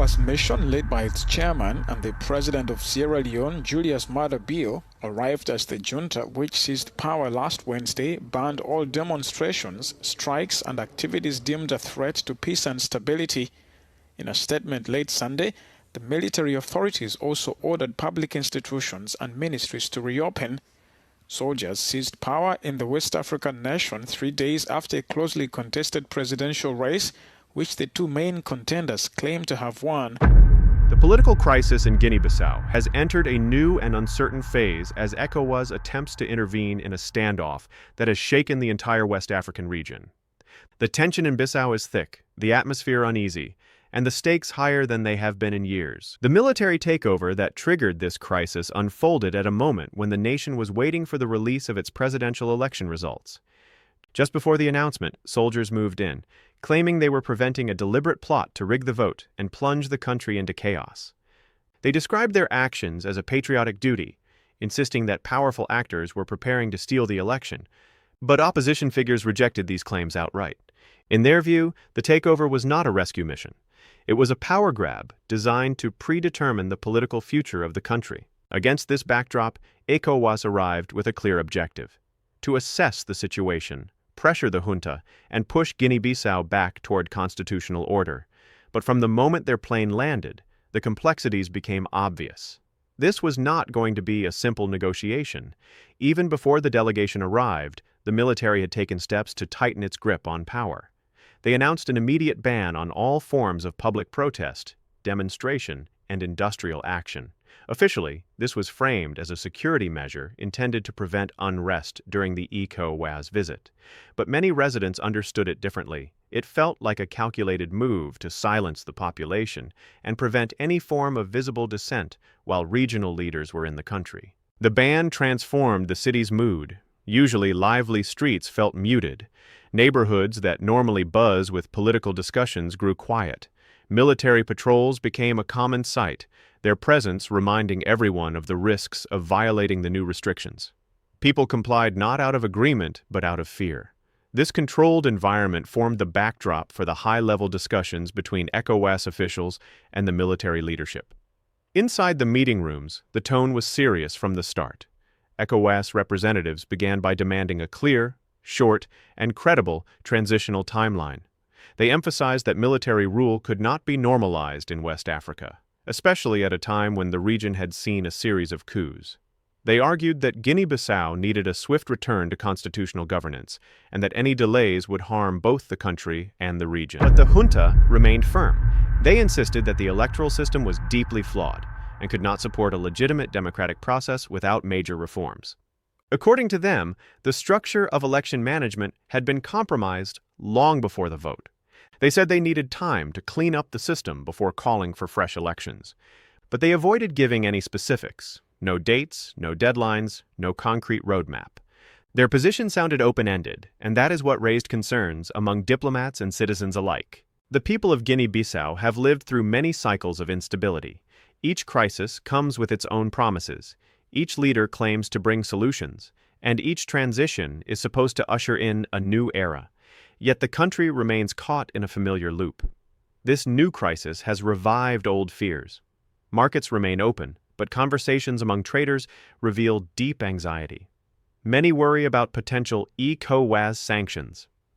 ECOWAS mission led by its chairman and the president of Sierra Leone, Julius Maada Bio, arrived as the junta, which seized power last Wednesday, banned all demonstrations, strikes, and activities deemed a threat to peace and stability. In a statement late Sunday, the military authorities also ordered public institutions and ministries to reopen. Soldiers seized power in the West African nation 3 days after a closely contested presidential race, which the two main contenders claim to have won. The political crisis in Guinea-Bissau has entered a new and uncertain phase as ECOWAS attempts to intervene in a standoff that has shaken the entire West African region. The tension in Bissau is thick, the atmosphere uneasy, and the stakes higher than they have been in years. The military takeover that triggered this crisis unfolded at a moment when the nation was waiting for the release of its presidential election results. Just before the announcement, soldiers moved in, claiming they were preventing a deliberate plot to rig the vote and plunge the country into chaos. They described their actions as a patriotic duty, insisting that powerful actors were preparing to steal the election, but opposition figures rejected these claims outright. In their view, the takeover was not a rescue mission. It was a power grab designed to predetermine the political future of the country. Against this backdrop, ECOWAS arrived with a clear objective: to assess the situation, pressure the junta, and push Guinea-Bissau back toward constitutional order. But from the moment their plane landed, the complexities became obvious. This was not going to be a simple negotiation. Even before the delegation arrived, the military had taken steps to tighten its grip on power. They announced an immediate ban on all forms of public protest, demonstration, and industrial action. Officially, this was framed as a security measure intended to prevent unrest during the ECOWAS visit. But many residents understood it differently. It felt like a calculated move to silence the population and prevent any form of visible dissent while regional leaders were in the country. The ban transformed the city's mood. Usually lively streets felt muted. Neighborhoods that normally buzz with political discussions grew quiet. Military patrols became a common sight, their presence reminding everyone of the risks of violating the new restrictions. People complied not out of agreement, but out of fear. This controlled environment formed the backdrop for the high-level discussions between ECOWAS officials and the military leadership. Inside the meeting rooms, the tone was serious from the start. ECOWAS representatives began by demanding a clear, short, and credible transitional timeline. They emphasized that military rule could not be normalized in West Africa, especially at a time when the region had seen a series of coups. They argued that Guinea-Bissau needed a swift return to constitutional governance, and that any delays would harm both the country and the region. But the junta remained firm. They insisted that the electoral system was deeply flawed and could not support a legitimate democratic process without major reforms. According to them, the structure of election management had been compromised long before the vote. They said they needed time to clean up the system before calling for fresh elections. But they avoided giving any specifics. No dates, no deadlines, no concrete roadmap. Their position sounded open-ended, and that is what raised concerns among diplomats and citizens alike. The people of Guinea-Bissau have lived through many cycles of instability. Each crisis comes with its own promises. Each leader claims to bring solutions, and each transition is supposed to usher in a new era. Yet the country remains caught in a familiar loop. This new crisis has revived old fears. Markets remain open, but conversations among traders reveal deep anxiety. Many worry about potential ECOWAS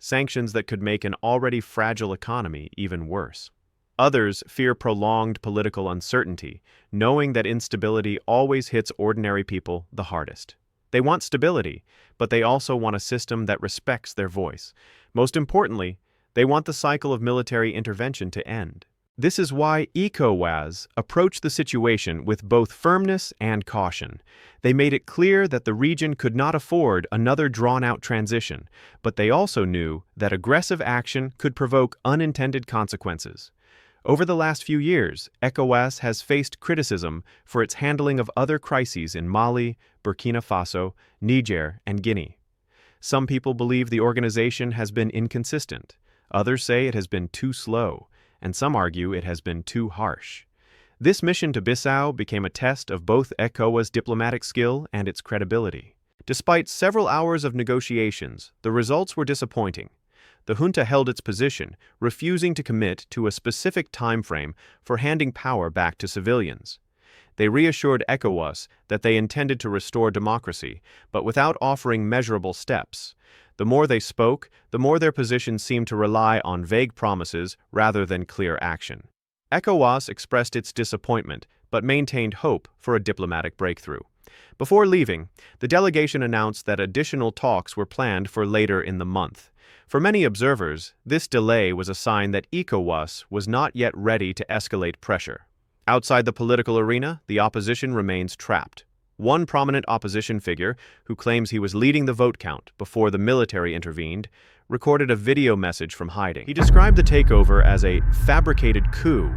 sanctions that could make an already fragile economy even worse. Others fear prolonged political uncertainty, knowing that instability always hits ordinary people the hardest. They want stability, but they also want a system that respects their voice. Most importantly, they want the cycle of military intervention to end. This is why ECOWAS approached the situation with both firmness and caution. They made it clear that the region could not afford another drawn-out transition, but they also knew that aggressive action could provoke unintended consequences. Over the last few years, ECOWAS has faced criticism for its handling of other crises in Mali, Burkina Faso, Niger, and Guinea. Some people believe the organization has been inconsistent. Others say it has been too slow, and some argue it has been too harsh. This mission to Bissau became a test of both ECOWAS' diplomatic skill and its credibility. Despite several hours of negotiations, the results were disappointing. the junta held its position, refusing to commit to a specific time frame for handing power back to civilians. They reassured ECOWAS that they intended to restore democracy, but without offering measurable steps. The more they spoke, the more their position seemed to rely on vague promises rather than clear action. ECOWAS expressed its disappointment, but maintained hope for a diplomatic breakthrough. Before leaving, the delegation announced that additional talks were planned for later in the month. For many observers, this delay was a sign that ECOWAS was not yet ready to escalate pressure. Outside the political arena, the opposition remains trapped. One prominent opposition figure, who claims he was leading the vote count before the military intervened, recorded a video message from hiding. He described the takeover as a fabricated coup,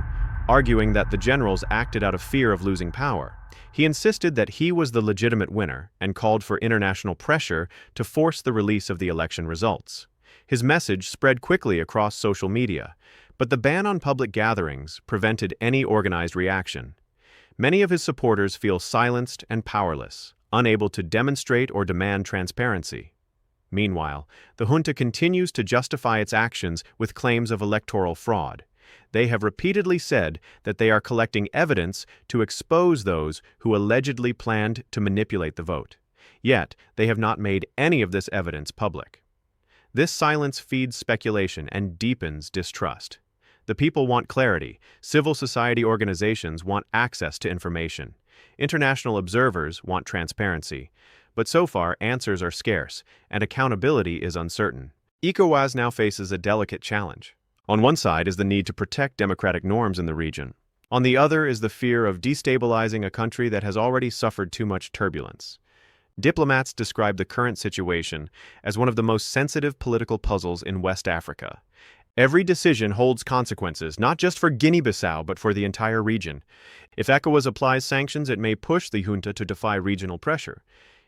arguing that the generals acted out of fear of losing power. He insisted that he was the legitimate winner and called for international pressure to force the release of the election results. His message spread quickly across social media, but the ban on public gatherings prevented any organized reaction. Many of his supporters feel silenced and powerless, unable to demonstrate or demand transparency. Meanwhile, the junta continues to justify its actions with claims of electoral fraud. They have repeatedly said that they are collecting evidence to expose those who allegedly planned to manipulate the vote. Yet, they have not made any of this evidence public. This silence feeds speculation and deepens distrust. The people want clarity. Civil society organizations want access to information. International observers want transparency. But so far, answers are scarce, and accountability is uncertain. ECOWAS now faces a delicate challenge. On one side is the need to protect democratic norms in the region. On the other is the fear of destabilizing a country that has already suffered too much turbulence. Diplomats describe the current situation as one of the most sensitive political puzzles in West Africa. Every decision holds consequences, not just for Guinea-Bissau, but for the entire region. If ECOWAS applies sanctions, it may push the junta to defy regional pressure.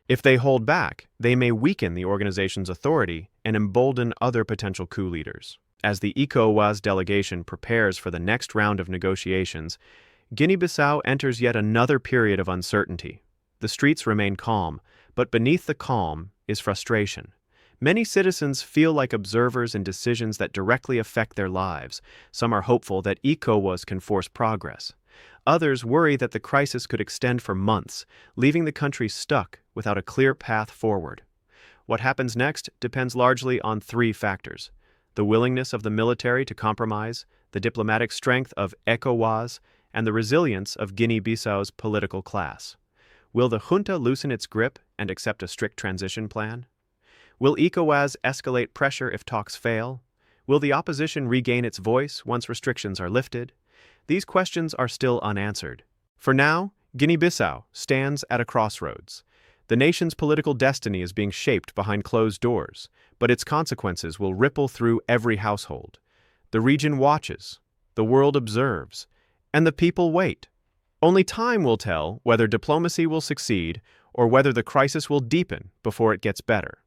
If they hold back, they may weaken the organization's authority and embolden other potential coup leaders. As the ECOWAS delegation prepares for the next round of negotiations, Guinea-Bissau enters yet another period of uncertainty. The streets remain calm, but beneath the calm is frustration. Many citizens feel like observers in decisions that directly affect their lives. Some are hopeful that ECOWAS can force progress. Others worry that the crisis could extend for months, leaving the country stuck without a clear path forward. What happens next depends largely on three factors: the willingness of the military to compromise, the diplomatic strength of ECOWAS, and the resilience of Guinea-Bissau's political class. Will the junta loosen its grip and accept a strict transition plan? Will ECOWAS escalate pressure if talks fail? Will the opposition regain its voice once restrictions are lifted? These questions are still unanswered. For now, Guinea-Bissau stands at a crossroads. The nation's political destiny is being shaped behind closed doors, but its consequences will ripple through every household. The region watches, the world observes, and the people wait. Only time will tell whether diplomacy will succeed or whether the crisis will deepen before it gets better.